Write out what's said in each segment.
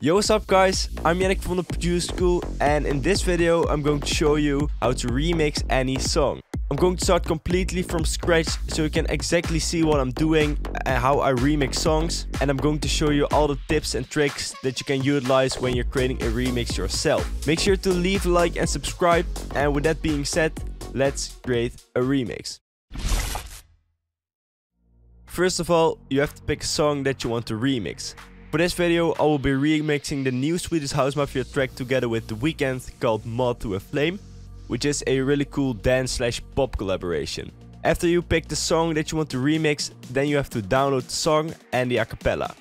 Yo, what's up guys, I'm Yannick from the Produce School, and in this video I'm going to show you how to remix any song. I'm going to start completely from scratch so you can exactly see what I'm doing and how I remix songs, and I'm going to show you all the tips and tricks that you can utilize when you're creating a remix yourself. Make sure to leave a like and subscribe, and with that being said, let's create a remix. First of all, you have to pick a song that you want to remix. For this video, I will be remixing the new Swedish House Mafia track together with The Weeknd called Moth to a Flame, which is a really cool dance/pop collaboration. After you pick the song that you want to remix, then you have to download the song and the acapella.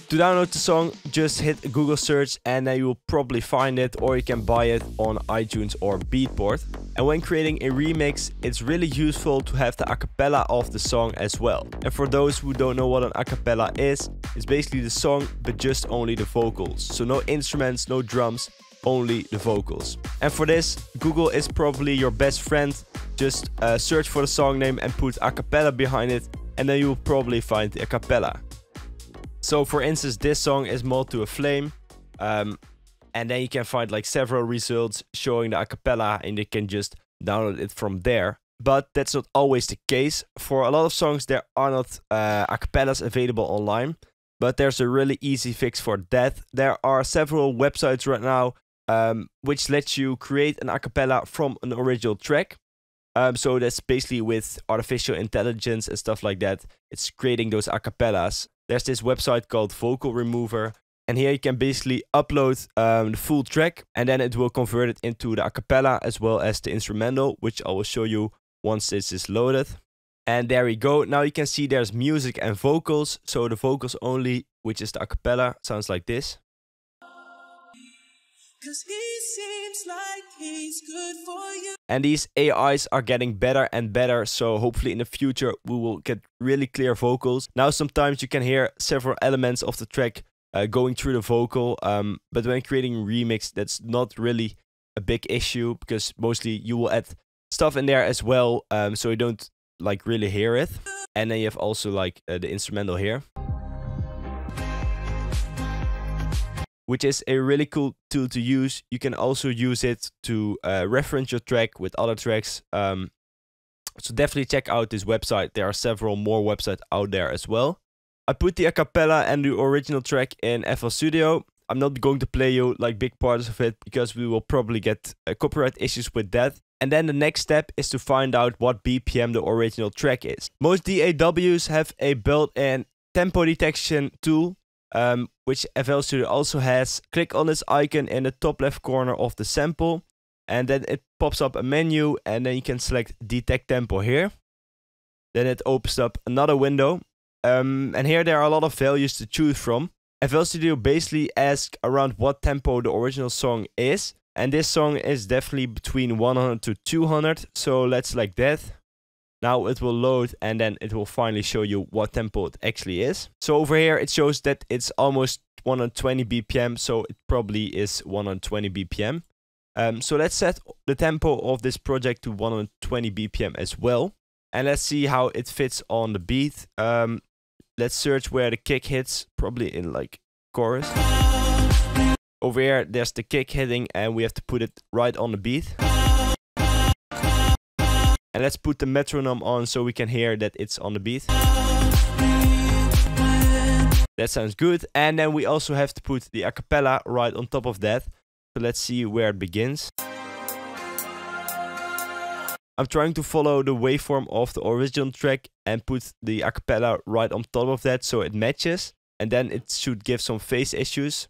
To download the song, just hit a Google search and then you will probably find it, or you can buy it on iTunes or Beatport. And when creating a remix, it's really useful to have the acapella of the song as well. And for those who don't know what an acapella is, it's basically the song but just only the vocals. So no instruments, no drums, only the vocals. And for this, Google is probably your best friend. Just search for the song name and put acapella behind it, and then you will probably find the acapella. So for instance, this song is Moth to a Flame, and then you can find like several results showing the acapella, and you can just download it from there. But that's not always the case. For a lot of songs there are not acapellas available online, but there's a really easy fix for that. There are several websites right now which let you create an acapella from an original track. So that's basically with artificial intelligence and stuff like that. It's creating those acapellas. There's this website called Vocal Remover, and here you can basically upload the full track, and then it will convert it into the acapella as well as the instrumental, which I will show you once this is loaded. And there we go. Now you can see there's music and vocals. So the vocals only, which is the acapella, sounds like this. 'Cause he seems like he's good for you. And these AIs are getting better and better, so hopefully in the future we will get really clear vocals. Now sometimes you can hear several elements of the track going through the vocal, but when creating a remix, that's not really a big issue, because mostly you will add stuff in there as well, so you don't like really hear it. And then you have also like the instrumental here, which is a really cool tool to use. You can also use it to reference your track with other tracks. So definitely check out this website. There are several more websites out there as well. I put the acapella and the original track in FL Studio. I'm not going to play you like big parts of it, because we will probably get copyright issues with that. And then the next step is to find out what BPM the original track is. Most DAWs have a built-in tempo detection tool, which FL Studio also has. Click on this icon in the top left corner of the sample, and then it pops up a menu, and then you can select Detect Tempo here. Then it opens up another window, and here there are a lot of values to choose from. FL Studio basically asks around what tempo the original song is, and this song is definitely between 100 to 200, so let's select that. Now it will load, and then it will finally show you what tempo it actually is. So over here it shows that it's almost 120 BPM, so it probably is 120 BPM. So let's set the tempo of this project to 120 BPM as well. And let's see how it fits on the beat. Let's search where the kick hits, probably in like chorus. Over here there's the kick hitting, and we have to put it right on the beat. And let's put the metronome on so we can hear that it's on the beat. That sounds good. And then we also have to put the acapella right on top of that. So let's see where it begins. I'm trying to follow the waveform of the original track and put the acapella right on top of that so it matches. And then it should give some phase issues.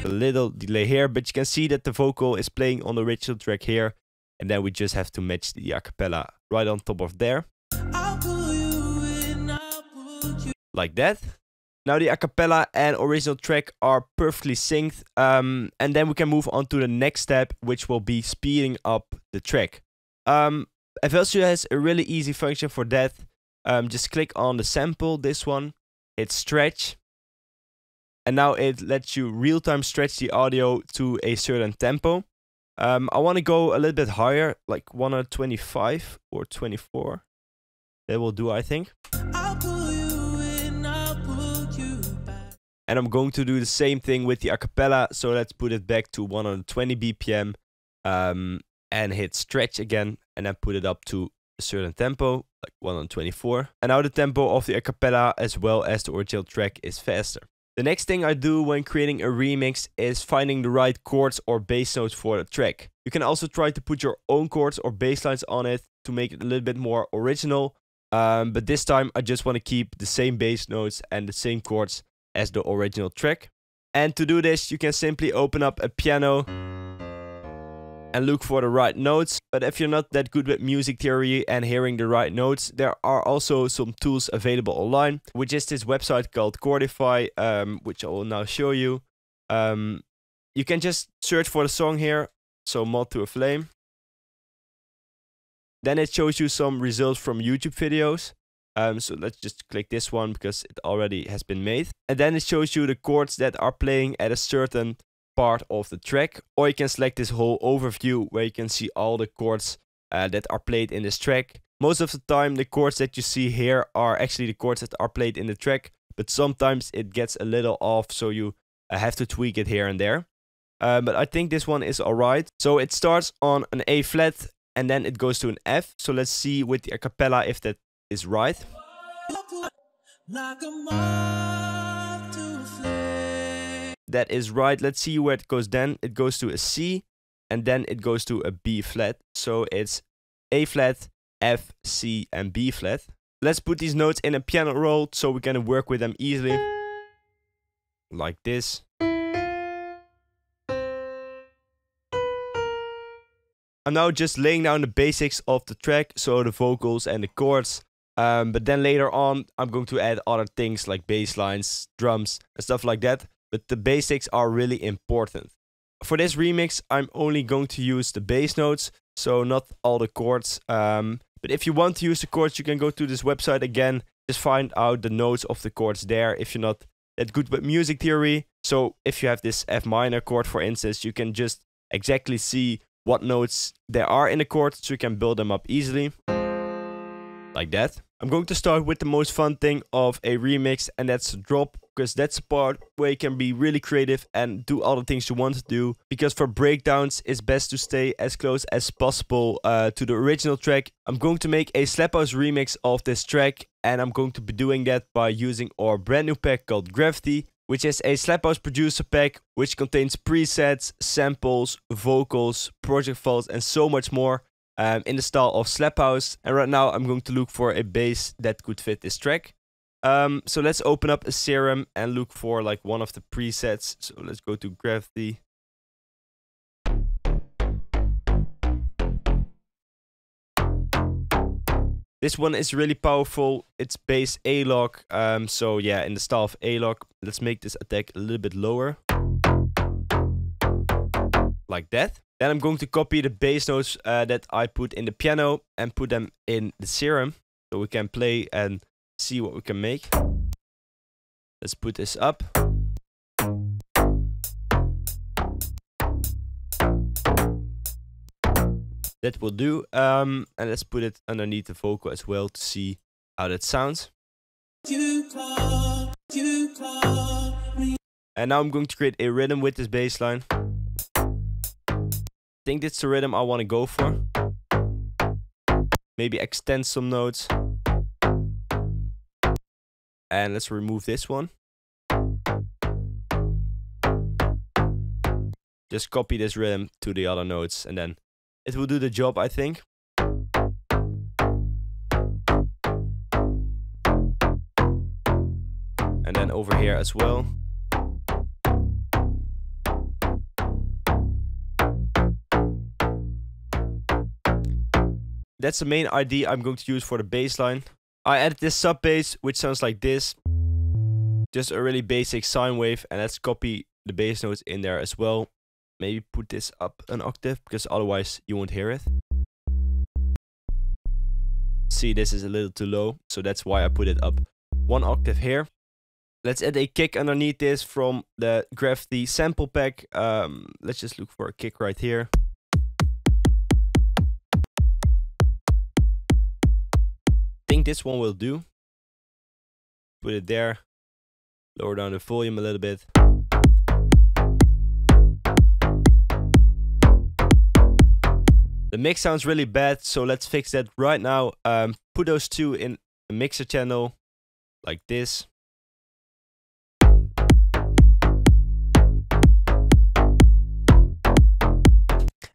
A little delay here, but you can see that the vocal is playing on the original track here, and then we just have to match the acapella right on top of there, like that. Now the acapella and original track are perfectly synced, and then we can move on to the next step, which will be speeding up the track. FL Studio has a really easy function for that. Just click on the sample, this one, hit stretch. And now it lets you real-time stretch the audio to a certain tempo. I want to go a little bit higher, like 125 or 24. That will do, I think. And I'm going to do the same thing with the acapella. So let's put it back to 120 BPM and hit stretch again, and then put it up to a certain tempo, like 124. And now the tempo of the acapella as well as the original track is faster. The next thing I do when creating a remix is finding the right chords or bass notes for the track. You can also try to put your own chords or bass lines on it to make it a little bit more original. But this time I just want to keep the same bass notes and the same chords as the original track. And to do this, you can simply open up a piano and look for the right notes. But if you're not that good with music theory and hearing the right notes, there are also some tools available online, which is this website called Chordify, which I will now show you. You can just search for the song here, so Moth to a Flame. Then it shows you some results from YouTube videos. So let's just click this one because it already has been made. And then it shows you the chords that are playing at a certain part of the track, or you can select this whole overview where you can see all the chords that are played in this track. Most of the time the chords that you see here are actually the chords that are played in the track, but sometimes it gets a little off, so you have to tweak it here and there. But I think this one is alright. So it starts on an A flat and then it goes to an F. So let's see with the acapella if that is right. That is right. Let's see where it goes then. It goes to a C and then it goes to a B flat. So it's A flat, F, C and B flat. Let's put these notes in a piano roll so we can work with them easily. Like this. I'm now just laying down the basics of the track, so the vocals and the chords. But then later on I'm going to add other things like bass lines, drums and stuff like that. But the basics are really important. For this remix, I'm only going to use the bass notes, so not all the chords. But if you want to use the chords, you can go to this website again. Just find out the notes of the chords there if you're not that good with music theory. So if you have this F minor chord, for instance, you can just exactly see what notes there are in the chord, so you can build them up easily. Like that. I'm going to start with the most fun thing of a remix, and that's drop, because that's the part where you can be really creative and do all the things you want to do. Because for breakdowns, it's best to stay as close as possible to the original track. I'm going to make a slap house remix of this track, and I'm going to be doing that by using our brand new pack called Gravity, which is a slap house producer pack which contains presets, samples, vocals, project files and so much more. In the style of slap house. And right now I'm going to look for a bass that could fit this track. So let's open up a serum and look for like one of the presets. So let's go to Gravity. This one is really powerful. It's bass A-lock. So yeah, in the style of A-lock. Let's make this attack a little bit lower. Like that. Then I'm going to copy the bass notes that I put in the piano and put them in the serum, so we can play and see what we can make. Let's put this up. That will do. And let's put it underneath the vocal as well to see how that sounds. And now I'm going to create a rhythm with this bass line. I think that's the rhythm I want to go for. Maybe extend some notes. And let's remove this one. Just copy this rhythm to the other notes and then it will do the job, I think. And then over here as well. That's the main ID I'm going to use for the bass line. I added this sub bass, which sounds like this. Just a really basic sine wave, and let's copy the bass notes in there as well. Maybe put this up an octave, because otherwise you won't hear it. See, this is a little too low, so that's why I put it up 1 octave here. Let's add a kick underneath this from the Gravity sample pack. Let's just look for a kick right here. I think this one will do. Put it there. Lower down the volume a little bit. The mix sounds really bad, so let's fix that right now. Put those two in a mixer channel, like this.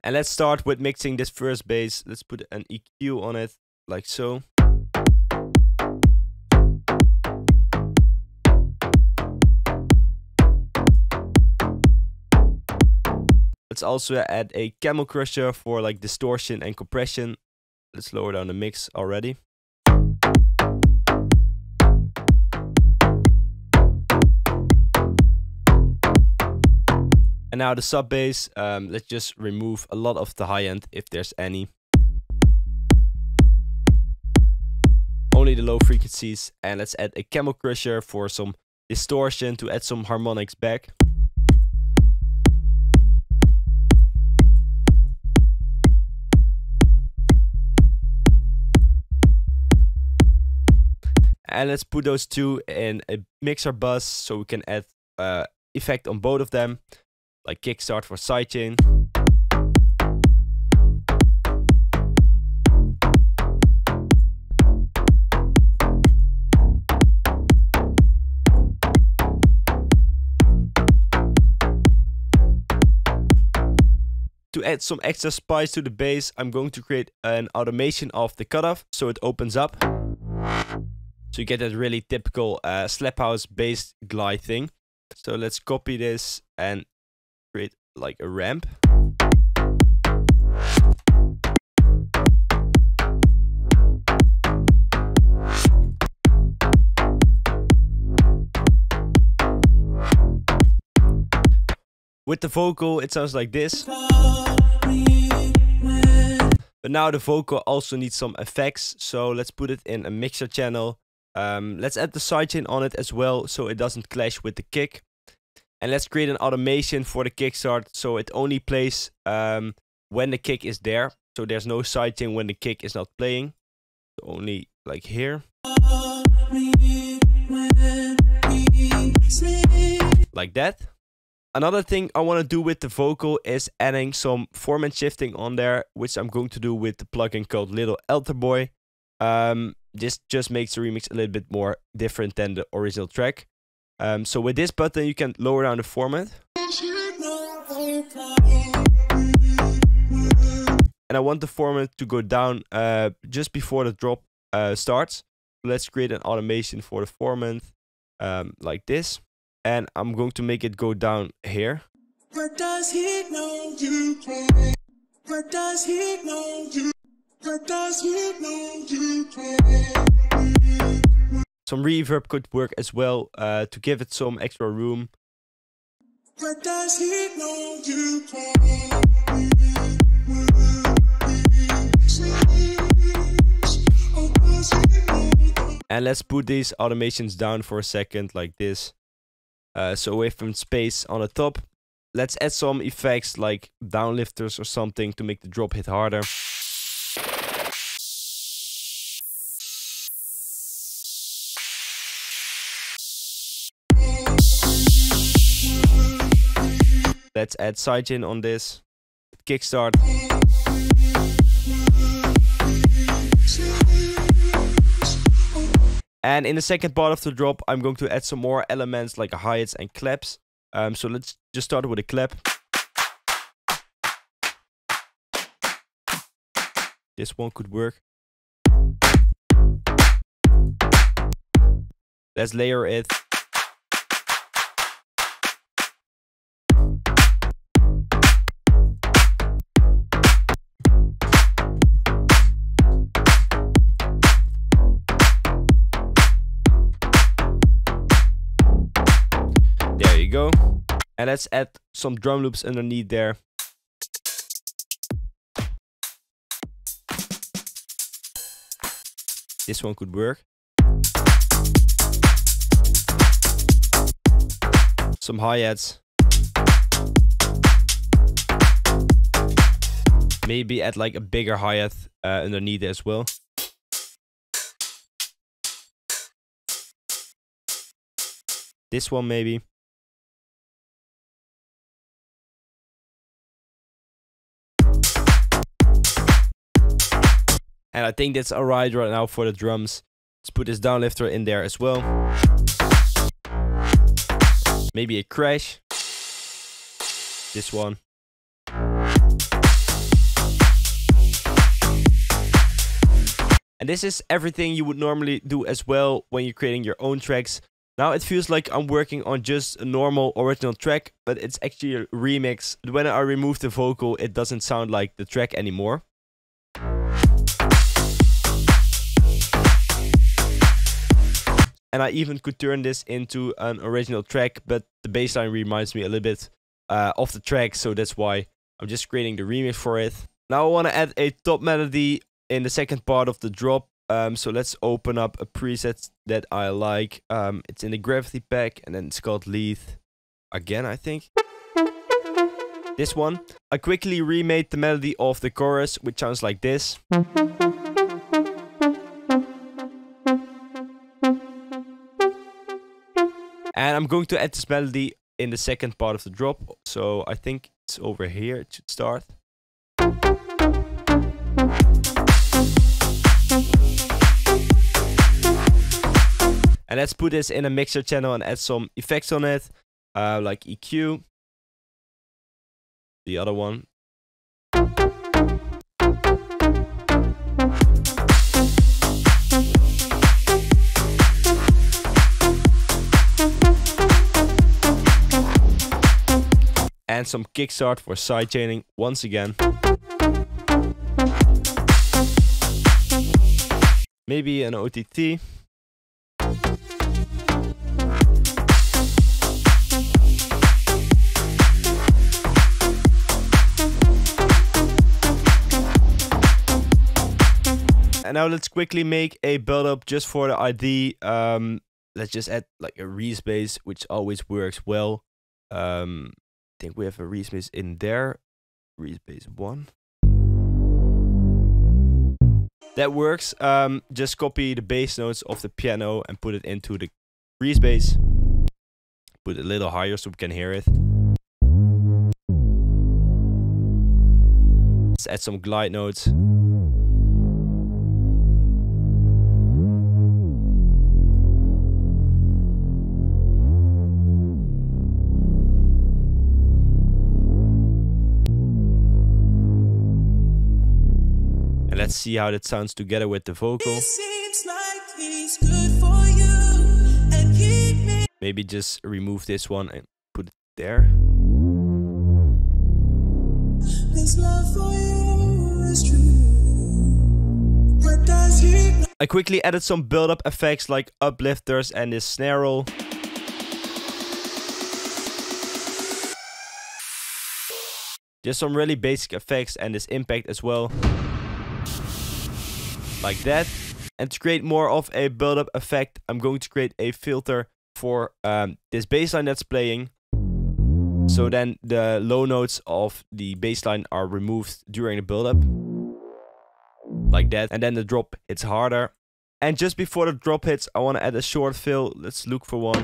And let's start with mixing this first bass. Let's put an EQ on it, like so. Let's also add a camel crusher for like distortion and compression. Let's lower down the mix already. And now the sub bass, let's just remove a lot of the high end if there's any. Only the low frequencies, and let's add a camel crusher for some distortion to add some harmonics back. And let's put those two in a mixer bus so we can add effect on both of them, like kickstart for sidechain. To add some extra spice to the bass, I'm going to create an automation of the cutoff so it opens up. So you get that really typical slap house bass glide thing. So let's copy this and create like a ramp. With the vocal, it sounds like this. But now the vocal also needs some effects, so let's put it in a mixer channel. Let's add the sidechain on it as well, so it doesn't clash with the kick. And let's create an automation for the kickstart, so it only plays when the kick is there. So there's no sidechain when the kick is not playing. So only like here. Like that. Another thing I want to do with the vocal is adding some format shifting on there, which I'm going to do with the plugin called Little Altar Boy. This just makes the remix a little bit more different than the original track. So with this button you can lower down the format. And I want the format to go down just before the drop starts. Let's create an automation for the format like this. And I'm going to make it go down here. But does he know you can? But does he know you? But does he know you can? Some reverb could work as well to give it some extra room. But does he know you can? And let's put these automations down for a second like this. So away from space on the top. Let's add some effects like downlifters or something to make the drop hit harder. Let's add sidechain on this. Kickstart. And in the second part of the drop, I'm going to add some more elements like hi-hats and claps. So let's just start with a clap. This one could work. Let's layer it. There you go. And let's add some drum loops underneath there. This one could work. Some hi-hats. Maybe add like a bigger hi-hat underneath as well. This one maybe. And I think that's alright right now for the drums. Let's put this downlifter in there as well. Maybe a crash. This one. And this is everything you would normally do as well when you're creating your own tracks. Now it feels like I'm working on just a normal original track, but it's actually a remix. When I remove the vocal, it doesn't sound like the track anymore. And I even could turn this into an original track, but the bass line reminds me a little bit of the track, so that's why I'm just creating the remix for it. Now I want to add a top melody in the second part of the drop. So let's open up a preset that I like. It's in the Gravity pack, and then it's called Lead Again, I think. This one. I quickly remade the melody of the chorus, which sounds like this. And I'm going to add this melody in the second part of the drop. So I think it's over here. It should start. And let's put this in a mixer channel and add some effects on it. Like EQ. The other one. And some kickstart for sidechaining once again. Maybe an OTT. And now let's quickly make a build up just for the ID. Let's just add like a Reese bass, which always works well. I think we have a Reese bass in there. Reese bass 1. That works. Just copy the bass notes of the piano and put it into the Reese bass. Put it a little higher so we can hear it. Let's add some glide notes. Let's see how that sounds together with the vocal. Maybe just remove this one and put it there. I quickly added some build-up effects like uplifters and this snare roll. Just some really basic effects and this impact as well. Like that. And to create more of a build-up effect, I'm going to create a filter for this bass line that's playing. So then the low notes of the bass line are removed during the build-up. Like that. And then the drop hits harder. And just before the drop hits, I want to add a short fill. Let's look for one.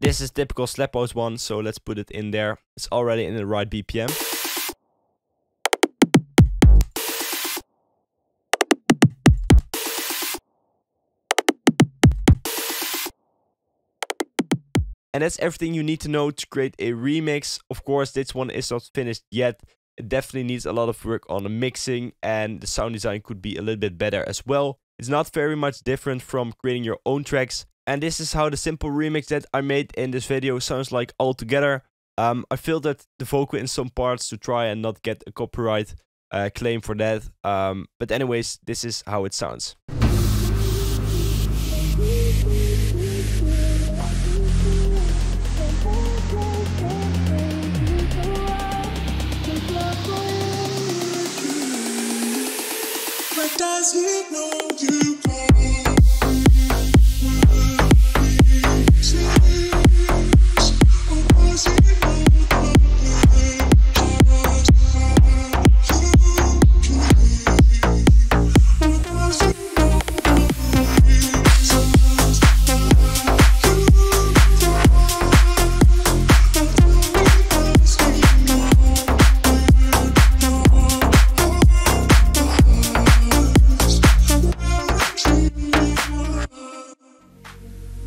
This is typical slap house one, so let's put it in there. It's already in the right BPM. And that's everything you need to know to create a remix. Of course, this one is not finished yet. It definitely needs a lot of work on the mixing, and the sound design could be a little bit better as well. It's not very much different from creating your own tracks. And this is how the simple remix that I made in this video sounds like all together. I filtered the vocal in some parts to try and not get a copyright claim for that. But anyways, this is how it sounds. What does he know you call?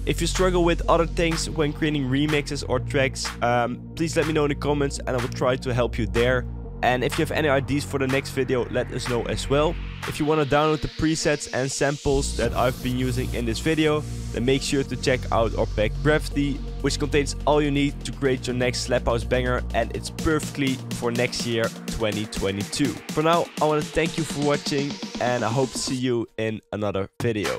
If you struggle with other things when creating remixes or tracks, please let me know in the comments and I will try to help you there. And if you have any ideas for the next video, let us know as well. If you want to download the presets and samples that I've been using in this video, then make sure to check out our pack Gravity, which contains all you need to create your next slap house banger, and it's perfectly for next year 2022. For now, I want to thank you for watching and I hope to see you in another video.